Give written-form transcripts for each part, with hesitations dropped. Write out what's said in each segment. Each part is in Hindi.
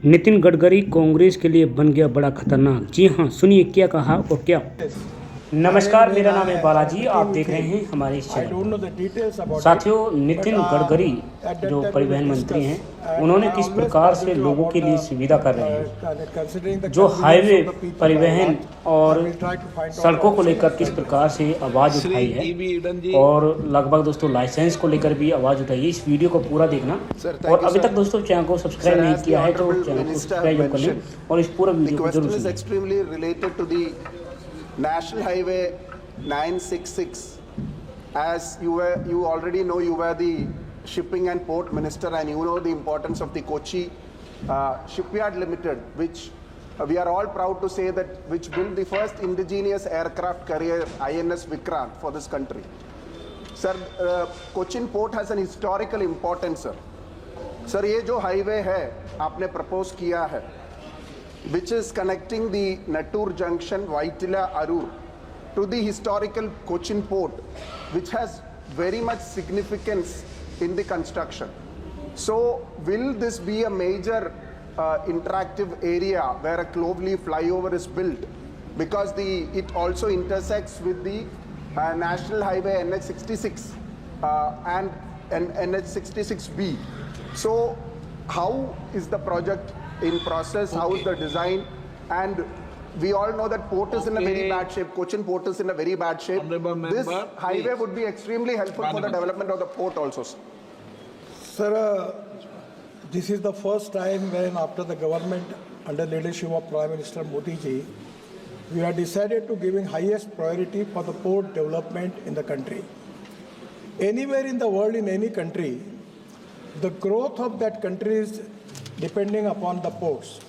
नितिन गडकरी कांग्रेस के लिए बन गया बड़ा खतरनाक। जी हाँ, सुनिए क्या कहा और क्या। नमस्कार, मेरा नाम है बालाजी, आप देख रहे हैं हमारे इस चैनल पर। साथियों, नितिन गडकरी जो परिवहन मंत्री हैं, उन्होंने किस प्रकार से लोगों के लिए सुविधा कर रहे हैं, जो हाईवे परिवहन और सड़कों को लेकर किस प्रकार से आवाज़ उठाई है, और लगभग दोस्तों लाइसेंस को लेकर भी आवाज़ उठाई है। इस वीडियो को पूरा देखना, और अभी तक दोस्तों चैनल को सब्सक्राइब नहीं किया है तो चैनल को सब्सक्राइब कर लें और इस पूरा वीडियो को जरूर सुनें। National Highway 966, as you already know, you were the shipping and port minister, and you know the importance of the Kochi Shipyard Limited, which we are all proud to say that which built the first indigenous aircraft carrier INS Vikrant for this country. Sir, Cochin Port has an historical importance, sir. Sir, ये जो highway है आपने propose किया है, which is connecting the Nattur Junction, Vaitila, Arur to the historical Cochin Port, which has very much significance in the construction. So will this be a major interactive area where a clovelly flyover is built, because it also intersects with the National Highway NH66 and NH66B. So how is the project in process? How is the design? And we all know that port is in a very bad shape. Cochin Port is in a very bad shape. This highway would be extremely helpful for the development of the port also. Sir, this is the first time when after the government under leadership of Prime Minister Modi ji, we have decided to giving highest priority for the port development in the country. Anywhere in the world, in any country, the growth of that country is depending upon the ports,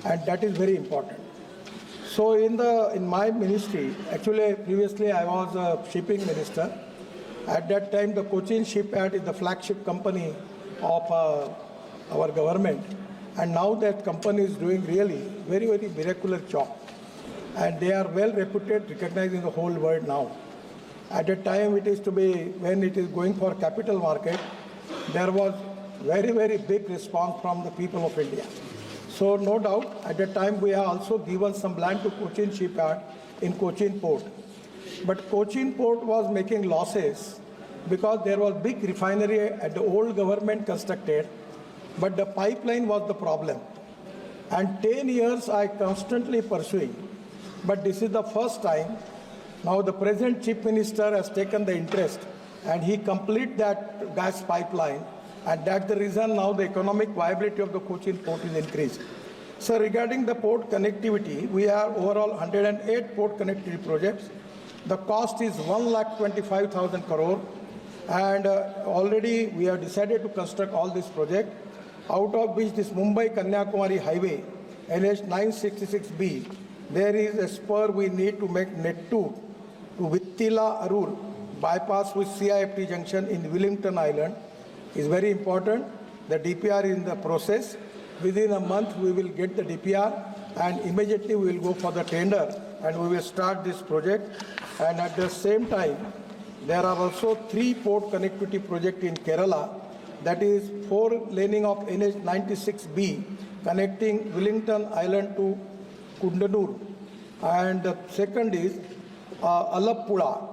and that is very important. So in my ministry, actually previously I was a shipping minister. At that time the Cochin Shipyard is the flagship company of our government, and now that company is doing really very miraculous job, and they are well reputed, recognized in the whole world now. At that time when it is going for capital market, there was very big response from the people of India. So no doubt, at that time we have also given some land to Cochin Shipyard in Cochin Port. But Cochin Port was making losses because there was big refinery at the old government constructed, but the pipeline was the problem. And 10 years I constantly pursuing, but this is the first time. Now the present Chief Minister has taken the interest and he complete that gas pipeline, and that's the reason now the economic viability of the Cochin Port is increased. So regarding the port connectivity, we have overall 108 port connectivity projects. The cost is 1,25,000 crore, and already we have decided to construct all this project, out of which this Mumbai-Kanyakumari highway, NH 966B, there is a spur we need to make Nettur to Vittila Arur bypass with CIFT junction in Wellington Island is very important. The DPR is in the process. Within a month we will get the DPR, and immediately we will go for the tender and we will start this project. And at the same time, there are also 3 port connectivity projects in Kerala, that is 4 laning of NH 96B connecting Wellington Island to Kundanur, and the second is Alappuzha.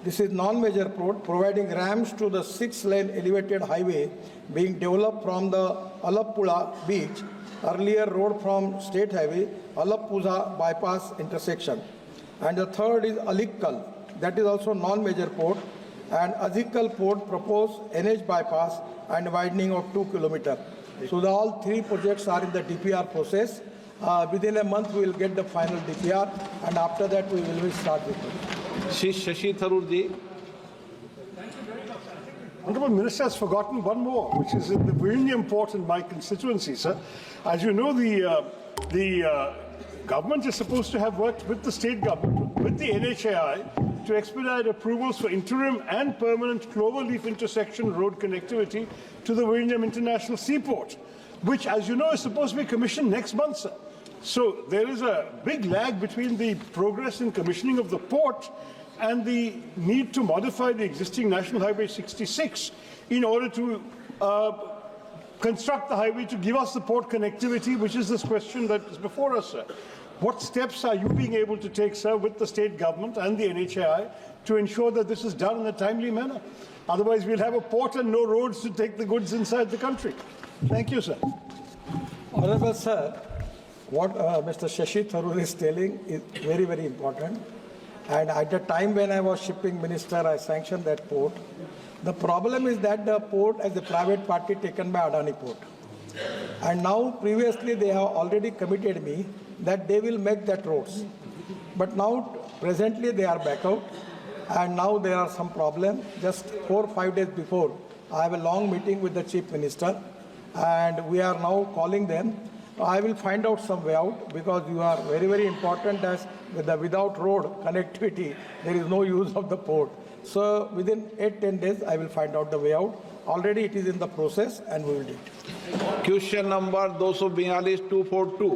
This is non-major port providing ramps to the 6-lane elevated highway being developed from the Alappuzha beach, earlier road from State Highway, Alappuzha bypass intersection. And the third is Alikkal, that is also non-major port, and Azikal port proposed NH bypass and widening of 2 kilometers. So all 3 projects are in the DPR process. Within a month we will get the final DPR, and after that we will start with it. Shashi Tharoor ji. Honourable Minister has forgotten one more, which is in the Vizhinjam port in my constituency, sir. As you know, the government is supposed to have worked with the state government, with the NHAI, to expedite approvals for interim and permanent cloverleaf intersection road connectivity to the Vizhinjam International Seaport, which, as you know, is supposed to be commissioned next month, sir. So there is a big lag between the progress in commissioning of the port and the need to modify the existing National Highway 66 in order to construct the highway, to give us the port connectivity, which is this question that is before us, sir. What steps are you being able to take, sir, with the state government and the NHAI to ensure that this is done in a timely manner? Otherwise, we'll have a port and no roads to take the goods inside the country. Thank you, sir. Honorable Sir, what Mr. Shashi Tharoor is telling is very, very important. And at the time when I was shipping minister, I sanctioned that port. The problem is that the port as a private party taken by Adani Port. And now previously they have already committed me that they will make that roads. But now presently they are back out and now there are some problem. Just 4 or 5 days before, I have a long meeting with the Chief Minister and we are now calling them. I will find out some way out because you are very, very important as without road connectivity, there is no use of the port. So within 8-10 days, I will find out the way out. Already it is in the process and we will do it. Question number 242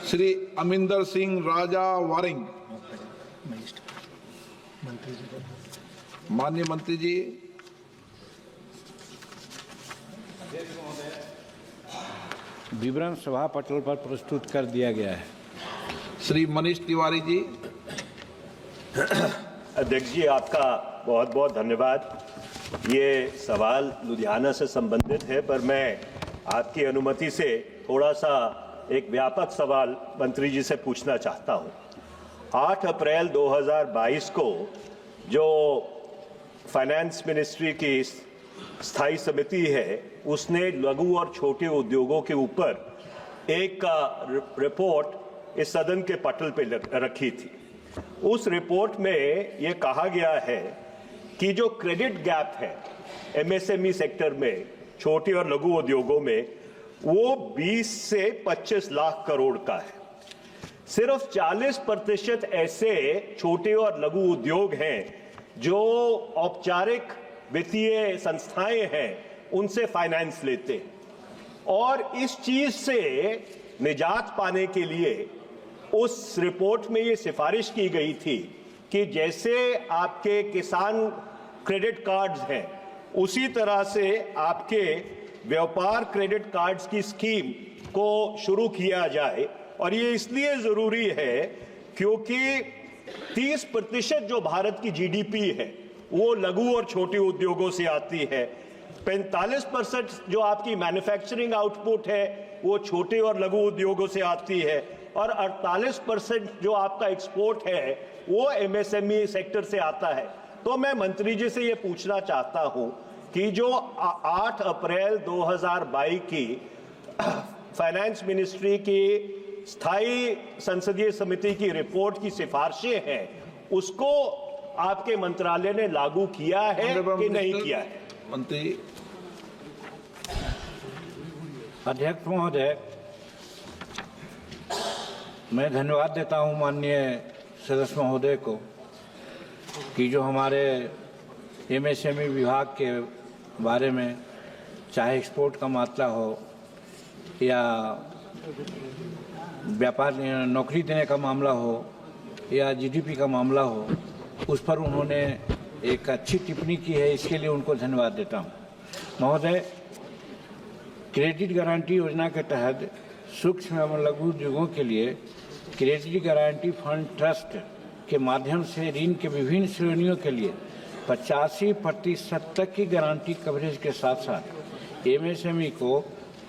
Shri Amrinder Singh Raja Warring. माननीय मंत्री जी। विवरण सभा पटल पर प्रस्तुत कर दिया गया है। श्री मनीष तिवारी जी। अध्यक्ष जी, आपका बहुत बहुत धन्यवाद। ये सवाल लुधियाना से संबंधित है, पर मैं आपकी अनुमति से थोड़ा सा एक व्यापक सवाल मंत्री जी से पूछना चाहता हूं। 8 अप्रैल 2022 को जो फाइनेंस मिनिस्ट्री की स्थायी समिति है, उसने लघु और छोटे उद्योगों के ऊपर एक रिपोर्ट इस सदन के पटल पे रखी थी। उस रिपोर्ट में ये कहा गया है कि जो क्रेडिट गैप है एमएसएमई सेक्टर में, छोटे और लघु उद्योगों में, वो 20 से 25 लाख करोड़ का है। सिर्फ 40% ऐसे छोटे और लघु उद्योग हैं जो औपचारिक वित्तीय संस्थाएं हैं उनसे फाइनेंस लेते हैं। और इस चीज से निजात पाने के लिए उस रिपोर्ट में ये सिफारिश की गई थी कि जैसे आपके किसान क्रेडिट कार्ड्स हैं, उसी तरह से आपके व्यापार क्रेडिट कार्ड्स की स्कीम को शुरू किया जाए। और ये इसलिए जरूरी है क्योंकि 30% जो भारत की जीडीपी है वो लघु और छोटे उद्योगों से आती है। 45% जो आपकी मैन्युफैक्चरिंग आउटपुट है वो छोटे और लघु उद्योगों से आती है, और 48% जो आपका एक्सपोर्ट है वो एमएसएमई सेक्टर से आता है। तो मैं मंत्री जी से ये पूछना चाहता हूं कि जो 8 अप्रैल 2022 की फाइनेंस मिनिस्ट्री की स्थायी संसदीय समिति की रिपोर्ट की सिफारिशें हैं, उसको आपके मंत्रालय ने लागू किया है कि नहीं किया है? मंत्री। अध्यक्ष महोदय, मैं धन्यवाद देता हूं माननीय सदस्य महोदय को कि जो हमारे एमएसएमई विभाग के बारे में, चाहे एक्सपोर्ट का मात्रा हो या व्यापार नौकरी देने का मामला हो या जीडीपी का मामला हो, उस पर उन्होंने एक अच्छी टिप्पणी की है। इसके लिए उनको धन्यवाद देता हूं। महोदय, क्रेडिट गारंटी योजना के तहत सूक्ष्म एवं लघु उद्योगों के लिए क्रेडिट गारंटी फंड ट्रस्ट के माध्यम से ऋण के विभिन्न श्रेणियों के लिए 85% तक की गारंटी कवरेज के साथ साथ एमएसएमई को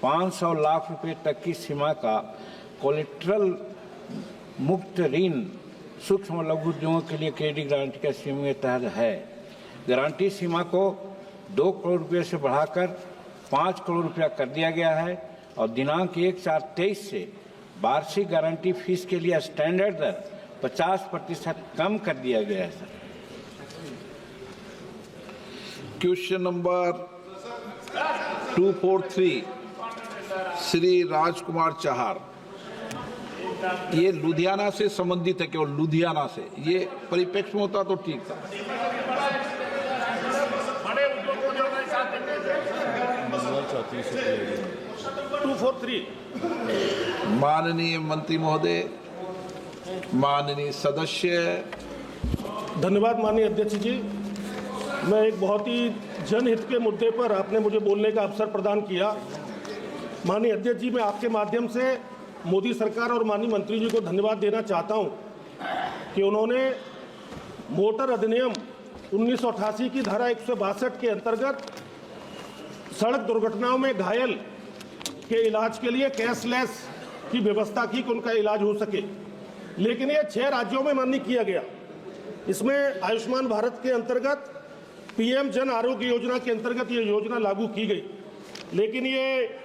500 लाख रुपए तक की सीमा का कोलेट्रल मुक्त ऋण सूक्ष्म लघु उद्योगों के लिए क्रेडिट गारंटी का स्कीम के तहत है। गारंटी सीमा को 2 करोड़ रुपये से बढ़ाकर 5 करोड़ रुपया कर दिया गया है और दिनांक 1/4/23 से वार्षिक गारंटी फीस के लिए स्टैंडर्ड दर 50% कम कर दिया गया है। Sir, question number 243 Shri Rajkumar Chahar. ये लुधियाना से संबंधित है, केवल लुधियाना से। ये परिप्रेक्ष्य में होता तो ठीक था। माननीय मंत्री महोदय, माननीय सदस्य। धन्यवाद माननीय अध्यक्ष जी। मैं एक बहुत ही जनहित के मुद्दे पर आपने मुझे बोलने का अवसर प्रदान किया। माननीय अध्यक्ष जी, मैं आपके माध्यम से मोदी सरकार और माननीय मंत्री जी को धन्यवाद देना चाहता हूं कि उन्होंने मोटर अधिनियम 1988 की धारा 162 के अंतर्गत सड़क दुर्घटनाओं में घायल के इलाज के लिए कैशलेस की व्यवस्था की कि उनका इलाज हो सके। लेकिन ये 6 राज्यों में मान्य किया गया। इसमें आयुष्मान भारत के अंतर्गत पीएम जन आरोग्य योजना के अंतर्गत ये योजना लागू की गई। लेकिन ये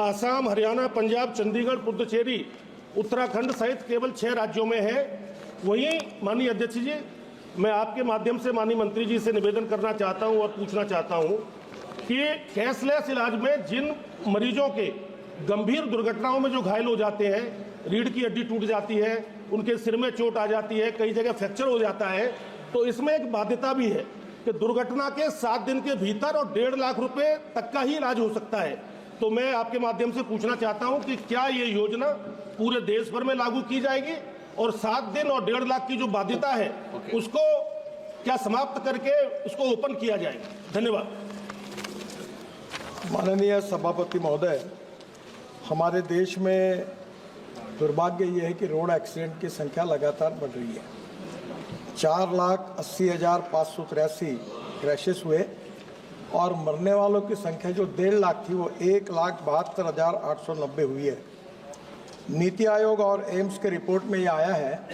आसाम, हरियाणा, पंजाब, चंडीगढ़, पुडुचेरी, उत्तराखंड सहित केवल 6 राज्यों में है। वहीं माननीय अध्यक्ष जी, मैं आपके माध्यम से माननीय मंत्री जी से निवेदन करना चाहता हूं और पूछना चाहता हूं कि कैशलेस इलाज में जिन मरीजों के गंभीर दुर्घटनाओं में जो घायल हो जाते हैं, रीढ़ की हड्डी टूट जाती है, उनके सिर में चोट आ जाती है, कई जगह फ्रैक्चर हो जाता है, तो इसमें एक बाध्यता भी है कि दुर्घटना के 7 दिन के भीतर और 1.5 लाख रुपए तक का ही इलाज हो सकता है। तो मैं आपके माध्यम से पूछना चाहता हूं कि क्या ये योजना पूरे देश भर में लागू की जाएगी और 7 दिन और 1.5 लाख की जो बाध्यता है उसको क्या समाप्त करके उसको ओपन किया जाएगा? धन्यवाद। माननीय सभापति महोदय, हमारे देश में दुर्भाग्य ये है कि रोड एक्सीडेंट की संख्या लगातार बढ़ रही है। 4,80,583 क्रैशेस हुए और मरने वालों की संख्या जो 1.5 लाख थी वो 1,72,890 हुई है। नीति आयोग और एम्स के रिपोर्ट में ये आया है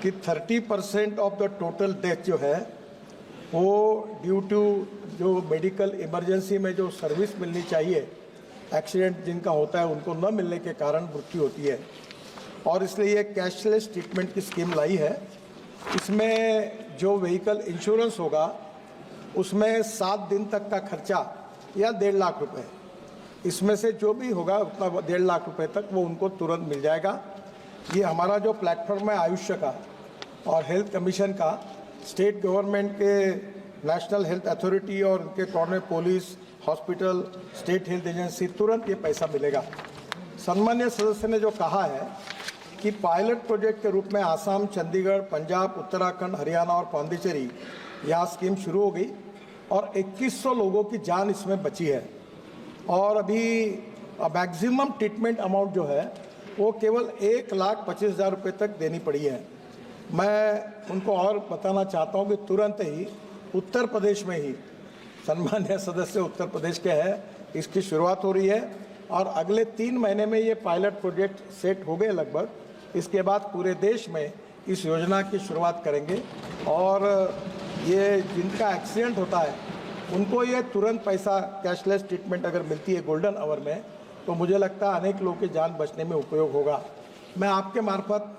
कि 30% ऑफ द टोटल डेथ जो है वो ड्यू टू जो मेडिकल इमरजेंसी में जो सर्विस मिलनी चाहिए, एक्सीडेंट जिनका होता है उनको न मिलने के कारण मृत्यु होती है। और इसलिए ये कैशलेस ट्रीटमेंट की स्कीम लाई है। इसमें जो व्हीकल इंश्योरेंस होगा उसमें 7 दिन तक का खर्चा या 1.5 लाख रुपए, इसमें से जो भी होगा उतना 1.5 लाख रुपए तक वो उनको तुरंत मिल जाएगा। ये हमारा जो प्लेटफॉर्म है आयुष्य का और हेल्थ कमीशन का, स्टेट गवर्नमेंट के नेशनल हेल्थ अथॉरिटी और उनके coordinate police, hospital, state health agency, तुरंत ये पैसा मिलेगा। सम्मान्य सदस्य ने जो कहा है कि पायलट प्रोजेक्ट के रूप में आसाम, चंडीगढ़, पंजाब, उत्तराखंड, हरियाणा और पांडिचेरी यहाँ स्कीम शुरू हो गई और 2100 लोगों की जान इसमें बची है। और अभी मैक्सिमम ट्रीटमेंट अमाउंट जो है वो केवल 1,25,000 रुपये तक देनी पड़ी है। मैं उनको और बताना चाहता हूँ कि तुरंत ही उत्तर प्रदेश में ही, सम्मान्य सदस्य उत्तर प्रदेश के हैं, इसकी शुरुआत हो रही है और अगले 3 महीने में ये पायलट प्रोजेक्ट सेट हो गए लगभग। इसके बाद पूरे देश में इस योजना की शुरुआत करेंगे और ये जिनका एक्सीडेंट होता है उनको ये तुरंत पैसा कैशलेस ट्रीटमेंट अगर मिलती है गोल्डन आवर में, तो मुझे लगता है अनेक लोगों की जान बचने में उपयोग होगा। मैं आपके मार्फत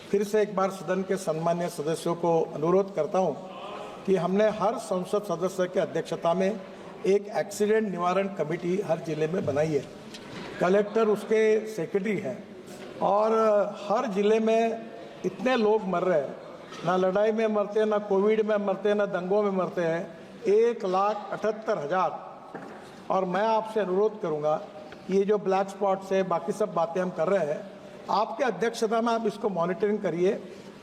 फिर से एक बार सदन के सम्मान्य सदस्यों को अनुरोध करता हूं कि हमने हर संसद सदस्य के अध्यक्षता में एक एक्सीडेंट निवारण कमेटी हर जिले में बनाई है। कलेक्टर उसके सेक्रेटरी हैं और हर जिले में इतने लोग मर रहे हैं, ना लड़ाई में मरते हैं, ना कोविड में मरते हैं, ना दंगों में मरते हैं, 1,78,000। और मैं आपसे अनुरोध करूंगा, ये जो ब्लैक स्पॉट्स है, बाकी सब बातें हम कर रहे हैं, आपके अध्यक्षता में आप इसको मॉनिटरिंग करिए।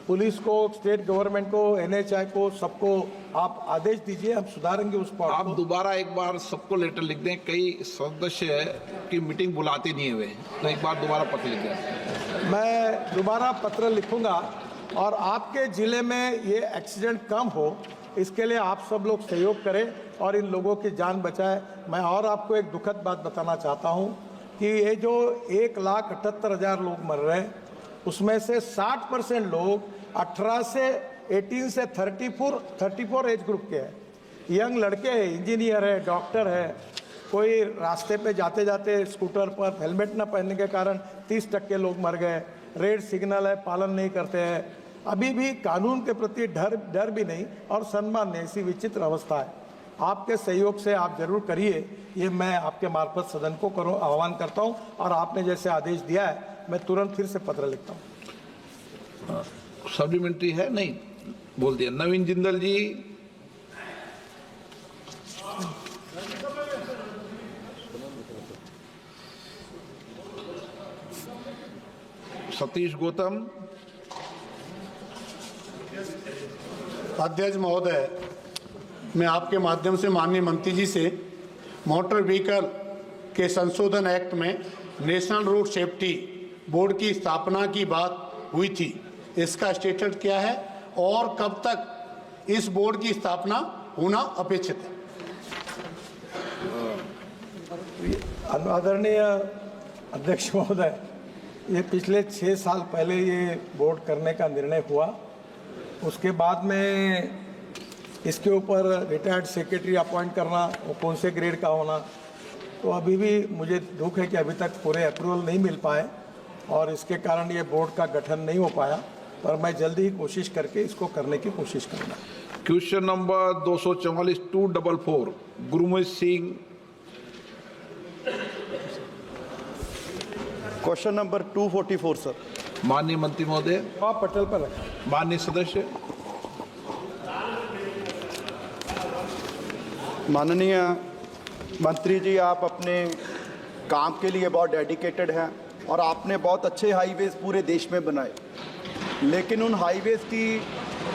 पुलिस को, स्टेट गवर्नमेंट को, NHI को, सबको आप आदेश दीजिए, हम सुधारेंगे उस पर। आप दोबारा एक बार सबको लेटर लिख दें, कई सदस्य की मीटिंग बुलाते नहीं हुए, तो एक बार दोबारा पत्र लिख दें। मैं दोबारा पत्र लिखूंगा और आपके ज़िले में ये एक्सीडेंट कम हो, इसके लिए आप सब लोग सहयोग करें और इन लोगों की जान बचाएं। मैं और आपको एक दुखद बात बताना चाहता हूं कि ये जो 1,78,000 लोग मर रहे हैं, उसमें से 60% लोग 18 से 34 एज ग्रुप के हैं। यंग लड़के हैं, इंजीनियर है, डॉक्टर है। कोई रास्ते पे जाते जाते स्कूटर पर हेलमेट न पहनने के कारण 30% लोग मर गए। रेड सिग्नल है, पालन नहीं करते हैं। अभी भी कानून के प्रति डर भी नहीं और सम्मान नहीं, ऐसी विचित्र अवस्था है। आपके सहयोग से आप जरूर करिए, ये मैं आपके मार्फत सदन को आह्वान करता हूं और आपने जैसे आदेश दिया है मैं तुरंत फिर से पत्र लिखता हूं। सप्लीमेंट्री है? नहीं बोल दिया। नवीन जिंदल जी, सतीश गौतम। अध्यक्ष महोदय, मैं आपके माध्यम से माननीय मंत्री जी से मोटर व्हीकल के संशोधन एक्ट में नेशनल रोड सेफ्टी बोर्ड की स्थापना की बात हुई थी। इसका स्टेटस क्या है और कब तक इस बोर्ड की स्थापना होना अपेक्षित है? आदरणीय अध्यक्ष महोदय, ये पिछले 6 साल पहले ये बोर्ड करने का निर्णय हुआ। उसके बाद में इसके ऊपर रिटायर्ड सेक्रेटरी अपॉइंट करना, वो कौन से ग्रेड का होना, तो अभी भी मुझे दुख है कि अभी तक पूरे अप्रूवल नहीं मिल पाए और इसके कारण ये बोर्ड का गठन नहीं हो पाया, पर मैं जल्दी ही कोशिश करके इसको करने की कोशिश करूँगा। Question number 244 244 Gurmeet Singh. Question number 244 sir. माननीय मंत्री महोदय। पटल पर रखें। माननीय सदस्य। माननीय मंत्री जी, आप अपने काम के लिए बहुत डेडिकेटेड हैं और आपने बहुत अच्छे हाईवेज पूरे देश में बनाए, लेकिन उन हाईवेज की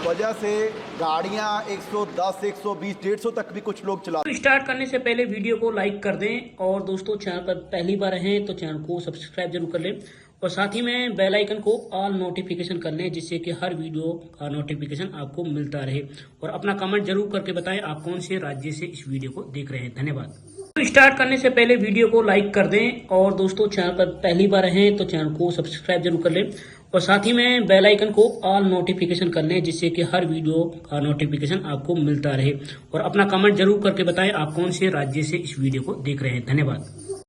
वजह से गाड़ियां 110, 120, 150 तक भी कुछ लोग चला। स्टार्ट करने से पहले वीडियो को लाइक कर दें और दोस्तों चैनल पर पहली बार हैं तो चैनल को सब्सक्राइब जरूर कर लें और साथ ही में बेल आइकन को ऑल नोटिफिकेशन कर लें, जिससे कि हर वीडियो का नोटिफिकेशन आपको मिलता रहे। और अपना कमेंट जरूर करके बताएं आप कौन से राज्य से इस वीडियो को देख रहे हैं। धन्यवाद। स्टार्ट करने से पहले वीडियो को लाइक कर दें और दोस्तों चैनल पर पहली बार हैं तो चैनल को सब्सक्राइब जरूर कर लें और साथ ही में बेल आइकन को ऑल नोटिफिकेशन कर लें, जिससे कि हर वीडियो का नोटिफिकेशन आपको मिलता रहे। और अपना कमेंट जरूर करके बताएं आप कौन से राज्य से इस वीडियो को देख रहे हैं। धन्यवाद।